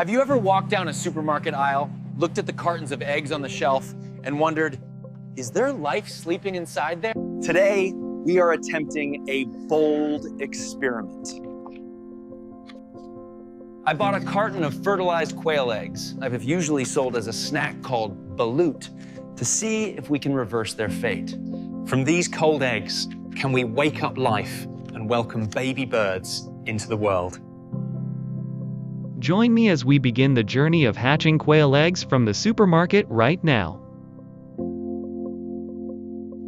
Have you ever walked down a supermarket aisle, looked at the cartons of eggs on the shelf, and wondered, is there life sleeping inside there? Today, we are attempting a bold experiment. I bought a carton of fertilized quail eggs I've usually sold as a snack called balut to see if we can reverse their fate. From these cold eggs, can we wake up life and welcome baby birds into the world? Join me as we begin the journey of hatching quail eggs from the supermarket right now.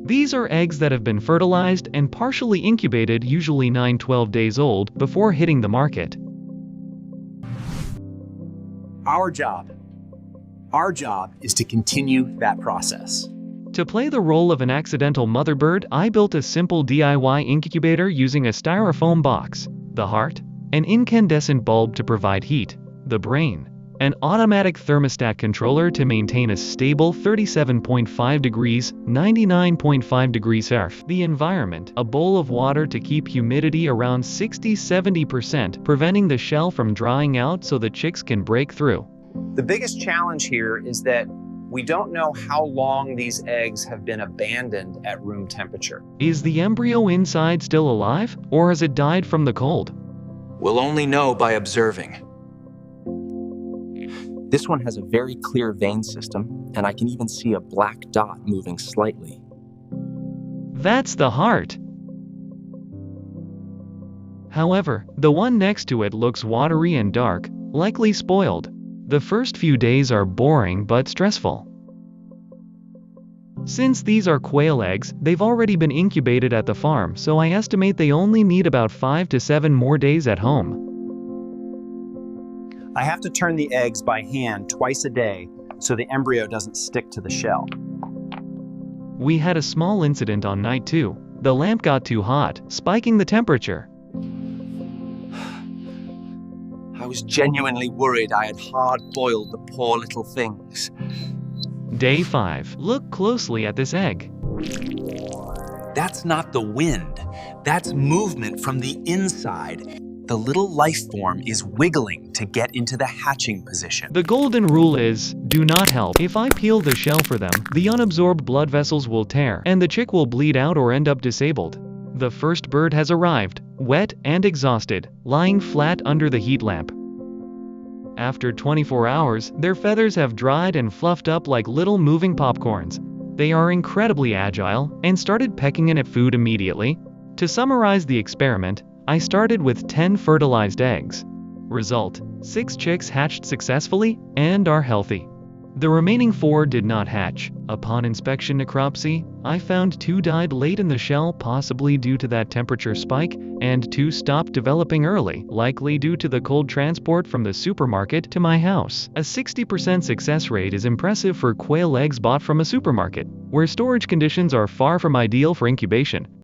These are eggs that have been fertilized and partially incubated, usually 9-12 days old, before hitting the market. Our job is to continue that process. To play the role of an accidental mother bird, I built a simple DIY incubator using a styrofoam box, the heart, an incandescent bulb to provide heat, the brain, an automatic thermostat controller to maintain a stable 37.5 degrees, 99.5 degrees Celsius, the environment, a bowl of water to keep humidity around 60-70%, preventing the shell from drying out so the chicks can break through. The biggest challenge here is that we don't know how long these eggs have been abandoned at room temperature. Is the embryo inside still alive, or has it died from the cold? We'll only know by observing. This one has a very clear vein system, and I can even see a black dot moving slightly. That's the heart. However, the one next to it looks watery and dark, likely spoiled. The first few days are boring but stressful. Since these are quail eggs, they've already been incubated at the farm, so I estimate they only need about 5 to 7 more days at home. I have to turn the eggs by hand twice a day so the embryo doesn't stick to the shell. We had a small incident on night 2. The lamp got too hot, spiking the temperature. I was genuinely worried I had hard-boiled the poor little things. Day 5. Look closely at this egg. That's not the wind. That's movement from the inside. The little life form is wiggling to get into the hatching position. The golden rule is, do not help. If I peel the shell for them, the unabsorbed blood vessels will tear, and the chick will bleed out or end up disabled. The first bird has arrived, wet and exhausted, lying flat under the heat lamp. After 24 hours, their feathers have dried and fluffed up like little moving popcorns. They are incredibly agile and started pecking in at food immediately. To summarize the experiment, I started with 10 fertilized eggs. Result: 6 chicks hatched successfully and are healthy. The remaining 4 did not hatch. Upon inspection necropsy, I found 2 died late in the shell, possibly due to that temperature spike, and 2 stopped developing early, likely due to the cold transport from the supermarket to my house. A 60% success rate is impressive for quail eggs bought from a supermarket, where storage conditions are far from ideal for incubation.